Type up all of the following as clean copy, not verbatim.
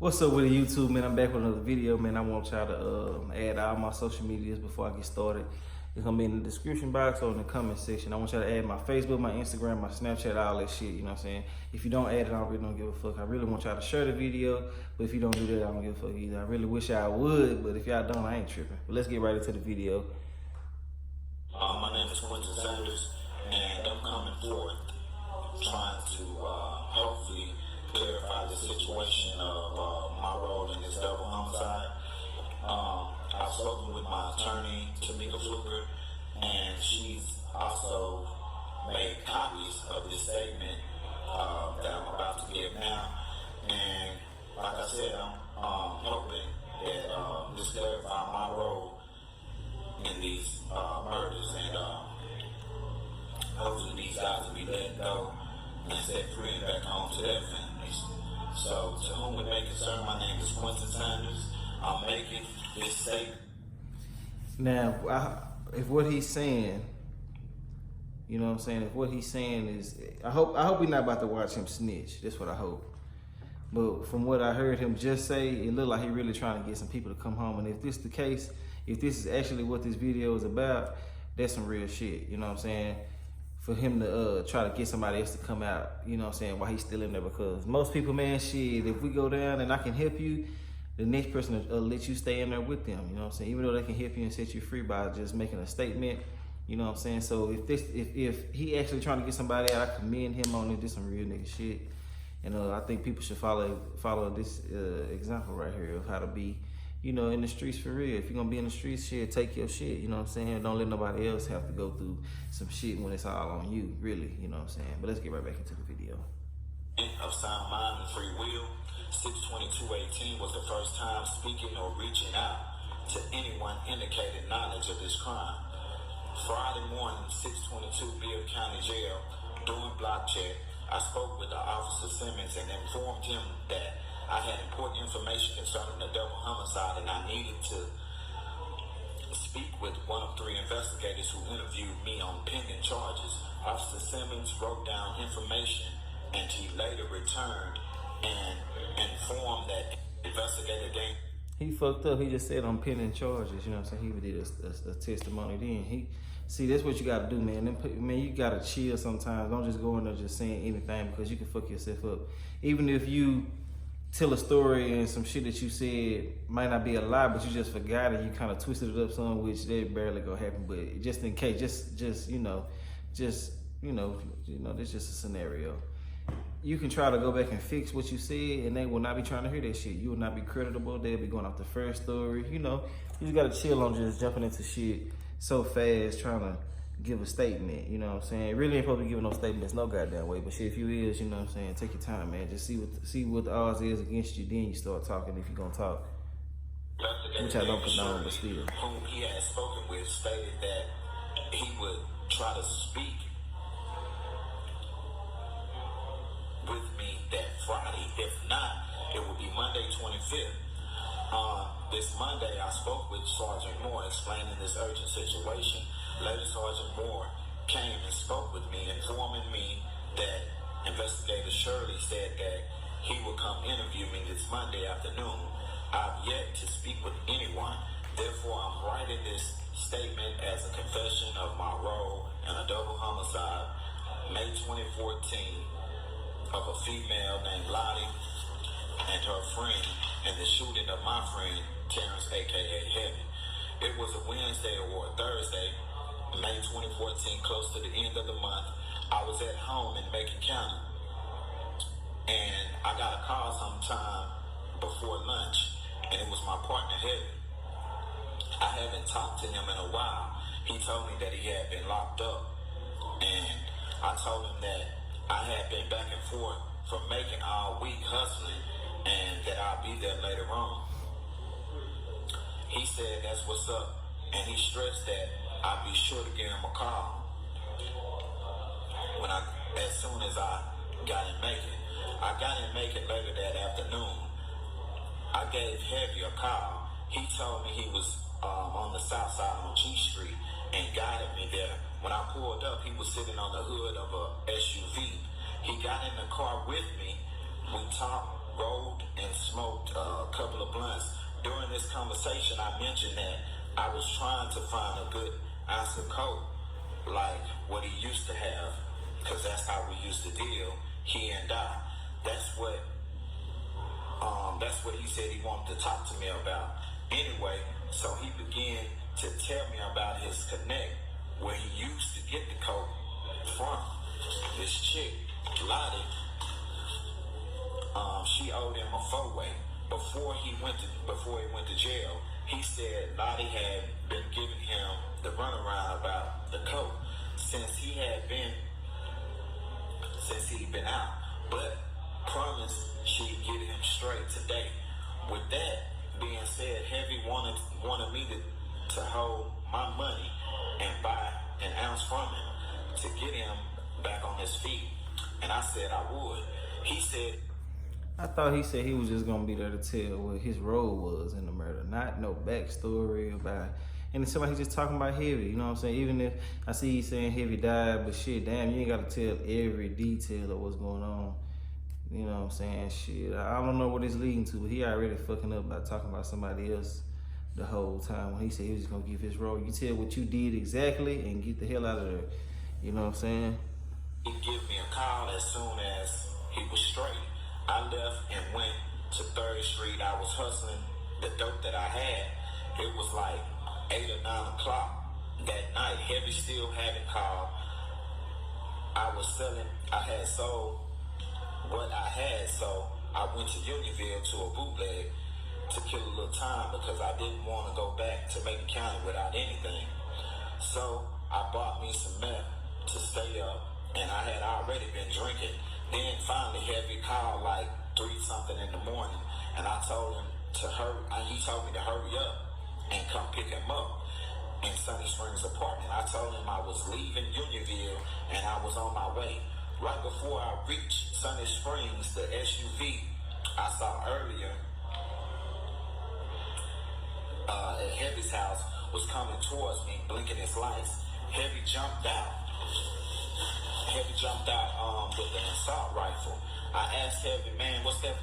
What's up with the YouTube, man? I'm back with another video, man. I want y'all to add all my social medias before I get started. It's gonna be in the description box or in the comment section. I want y'all to add my Facebook, my Instagram, my Snapchat, all that shit, you know what I'm saying? If you don't add it, I really don't give a fuck. I really want y'all to share the video, but if you don't do that, I don't give a fuck either. I really wish y'all would, but if y'all don't, I ain't tripping. But let's get right into the video. My name is Quentin Sanders, and I'm coming forward trying to hopefully clarify the situation of my role in this double homicide. I've spoken with my attorney, Tamika Fluker, and she's also made copies of this statement that I'm about to give now. And like I said, I'm hoping that this clarifies my role in these murders, and hopefully these guys will be let go and set free and back home to their families. So, to whom it may concern, my name is Quentin Sanders. I'm making this statement. Now, if what he's saying, you know what I'm saying, if what he's saying is, I hope we're not about to watch him snitch. That's what I hope. But from what I heard him just say, it looked like he really trying to get some people to come home. And if this is the case, if this is actually what this video is about, that's some real shit, you know what I'm saying? For him to try to get somebody else to come out, you know what I'm saying, while he's still in there. Because most people, man, shit, if we go down and I can help you, the next person will let you stay in there with them, you know what I'm saying? Even though they can help you and set you free by just making a statement, you know what I'm saying? So if he actually trying to get somebody out, I commend him on it. This some real nigga shit. And I think people should follow this example right here of how to be, you know, in the streets for real. If you're gonna be in the streets, shit, take your shit, you know what I'm saying? Don't let nobody else have to go through some shit when it's all on you, really, you know what I'm saying? But let's get right back into the video. Of sound mind and free will, 6/22/18 was the first time speaking or reaching out to anyone indicated knowledge of this crime. Friday morning, 6/22 Bill County Jail, during block check, I spoke with the Officer Simmons and informed him that I had important information concerning the double homicide, and I needed to speak with one of three investigators who interviewed me on pending charges. Officer Simmons wrote down information, and he later returned and informed that investigator Dane. He fucked up. He just said on pending charges, you know what I'm saying? He did a testimony then. See, that's what you gotta do, man. Man, you gotta chill sometimes. Don't just go in there just saying anything, because you can fuck yourself up. Even if you tell a story and some shit that you said might not be a lie, but you just forgot it, you kind of twisted it up some, which they barely gonna happen. But just in case, this is just a scenario. You can try to go back and fix what you said, and they will not be trying to hear that shit. You will not be creditable. They'll be going off the first story. You know, you just gotta chill on just jumping into shit so fast, trying to give a statement, you know what I'm saying? Really ain't supposed to be giving no statements no goddamn way, but shit, if you is, you know what I'm saying, take your time, man. Just see what the odds is against you, then you start talking if you're gonna talk. Which I don't condone, but still. Whom he had spoken with stated that he would try to speak with me that Friday. If not, it would be Monday 25th. This Monday, I spoke with Sergeant Moore explaining this urgent situation. Later, Sergeant Moore came and spoke with me, informing me that Investigator Shirley said that he would come interview me this Monday afternoon. I've yet to speak with anyone. Therefore, I'm writing this statement as a confession of my role in a double homicide, May 2014, of a female named Lottie and her friend, and the shooting of my friend, Terrence, a.k.a. Heaven. It was a Wednesday or a Thursday, May 2014, close to the end of the month. I was at home in Macon County, and I got a call sometime before lunch, and it was my partner, Heaven. I haven't talked to him in a while. He told me that he had been locked up, and I told him that I had been back and forth from Macon all week hustling, and that I'll be there later on. He said that's what's up, and he stressed that I'd be sure to give him a call as soon as I got in Macon. I got in Macon later that afternoon. I gave Heavy a call. He told me he was on the south side on G Street and guided me there. When I pulled up, he was sitting on the hood of a SUV. He got in the car with me. We talked, rolled, and smoked. smoked a couple of blunts. During this conversation, I mentioned that I was trying to find a good ounce of coke, like what he used to have, because that's how we used to deal, he and I. That's what he said he wanted to talk to me about. Anyway, so he began to tell me about his connect, where he used to get the coke from. This chick, Lottie, she owed him a four-way. Before he went to jail, he said Lottie had been giving him the runaround about the coke since he'd been out, but promised she'd get him straight today. With that being said, Heavy wanted me to hold my money and buy an ounce from him to get him back on his feet, and I said I would. He said, I thought he said he was just gonna be there to tell what his role was in the murder, not no backstory about. And then somebody just talking about Heavy, you know what I'm saying? Even if I see he's saying Heavy died, but shit, damn, you ain't gotta tell every detail of what's going on. You know what I'm saying? Shit, I don't know what it's leading to, but he already fucking up by talking about somebody else the whole time. When he said he was just gonna give his role, you tell what you did exactly and get the hell out of there. You know what I'm saying? He gave me a call as soon as he was straight. I left and went to 3rd Street. I was hustling the dope that I had. It was like 8 or 9 o'clock that night. Heavy still hadn't called. I had sold what I had, so I went to Unionville to a bootleg to kill a little time because I didn't want to go back to Macon County without anything. So I bought me some meth to stay up, and I had already been drinking. Then finally Heavy called like 3-something in the morning, and I told him to hurry. He told me to hurry up and come pick him up in Sunny Springs apartment. I told him I was leaving Unionville and I was on my way. Right before I reached Sunny Springs, the SUV I saw earlier at Heavy's house was coming towards me, blinking its lights. Heavy jumped out with an assault rifle. I asked Heavy, man, what's going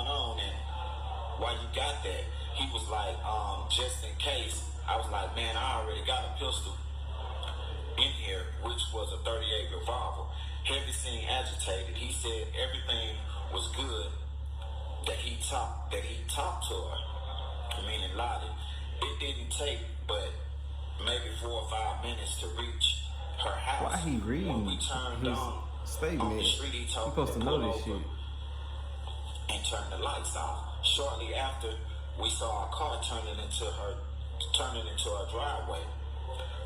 on, and why you got that? He was like, just in case. I was like, man, I already got a pistol in here, which was a .38 revolver. Heavy seemed agitated. He said everything was good, that he talked to her, meaning Lottie. It didn't take but maybe 4 or 5 minutes to reach her house. Why he reading when we turned his statement? On the street, he told supposed to me know pull this over shit. and turn the lights off. Shortly after, we saw a car turning into her driveway,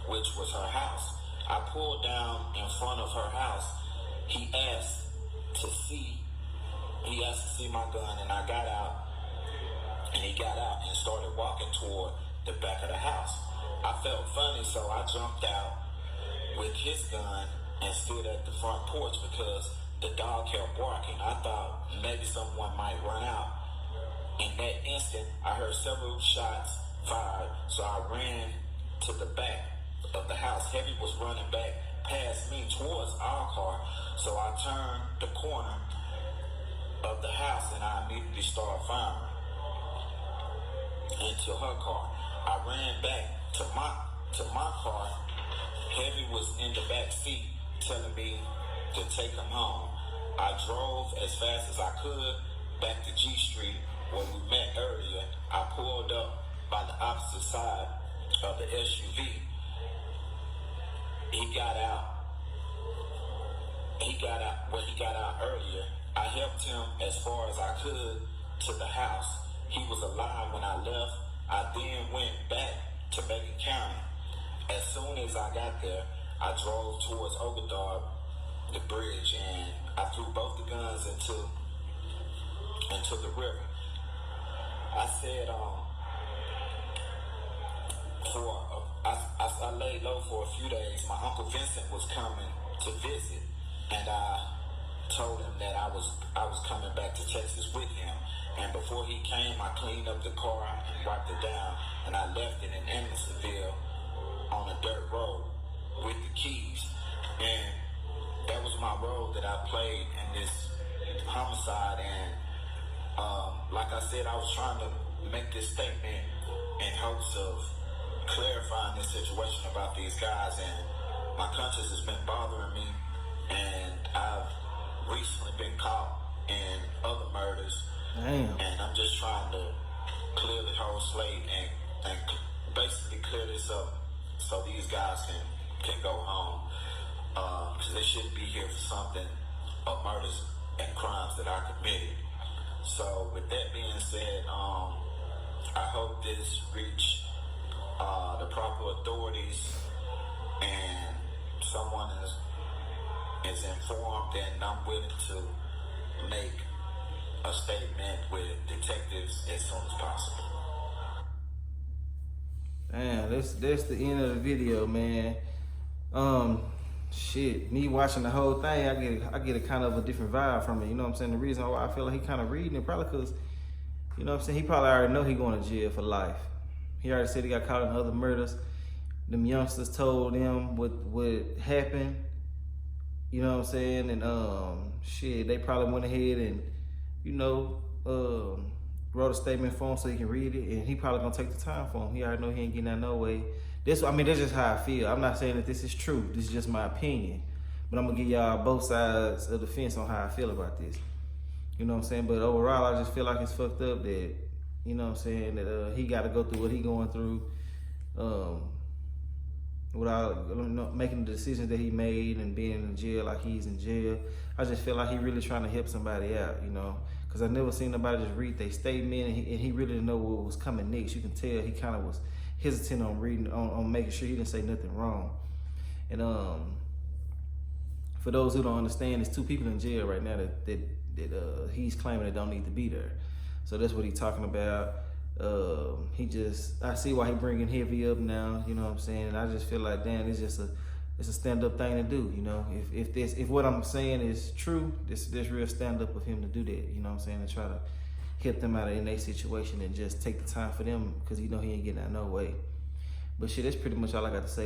which was her house. I pulled down in front of her house. He asked to see my gun, and I got out. And he got out and started walking toward the back of the house. I felt funny, so I jumped out with his gun and stood at the front porch because the dog kept barking. I thought maybe someone might run out. In that instant, I heard several shots fired, so I ran to the back of the house. Heavy was running back past me towards our car, so I turned the corner of the house and I immediately started firing into her car. I ran back to my car. Heavy was in the back seat telling me to take him home. I drove as fast as I could back to G Street where we met earlier. I pulled up by the opposite side of the SUV. He got out earlier. I helped him as far as I could to the house. He was alive when I left. I then went back to Macon County. As soon as I got there, I drove towards Oberdorf, the bridge, and I threw both the guns into the river. I said, I laid low for a few days. My Uncle Vincent was coming to visit, and I told him that I was coming back to Texas with him. And before he came, I cleaned up the car and wiped it down, and I left it in Andersonville on a dirt road with the keys. And that was my role that I played in this homicide. And said, I was trying to make this statement in hopes of clarifying this situation about these guys, and my conscience has been bothering me, and I've recently been caught in other murders. Damn. And I'm just trying to clear the whole slate and basically clear this up so these guys can go home, because they shouldn't be here for something of murders and crimes that I committed. So with that being said, I hope this reach the proper authorities and someone is informed, and I'm willing to make a statement with detectives as soon as possible. Damn, that's the end of the video, man. Shit, me watching the whole thing, I get a kind of a different vibe from it. You know what I'm saying? The reason why I feel like he kind of reading it, probably because, you know what I'm saying, he probably already know he going to jail for life. He already said he got caught in other murders. Them youngsters told him what happened. You know what I'm saying? And shit, they probably went ahead and, you know, wrote a statement for him so he can read it, and he probably gonna take the time for him. He already know he ain't getting out no way. That's just how I feel. I'm not saying that this is true. This is just my opinion. But I'm gonna give y'all both sides of the fence on how I feel about this. You know what I'm saying? But overall, I just feel like it's fucked up that, you know what I'm saying, that he gotta go through what he going through without making the decisions that he made and being in jail like he's in jail. I just feel like he really trying to help somebody out, you know? Because I never seen nobody just read their statement, and he really didn't know what was coming next. You can tell he kind of was hesitant on reading, on making sure he didn't say nothing wrong. And for those who don't understand, there's 2 people in jail right now that he's claiming that don't need to be there. So that's what he's talking about. I see why he bringing Heavy up now, you know what I'm saying? And I just feel like, damn, it's a stand-up thing to do, you know? If what I'm saying is true, this real stand-up of him to do that, you know what I'm saying? And try to help them out in their situation and just take the time for them, because you know he ain't getting out no way. But shit, that's pretty much all I got to say.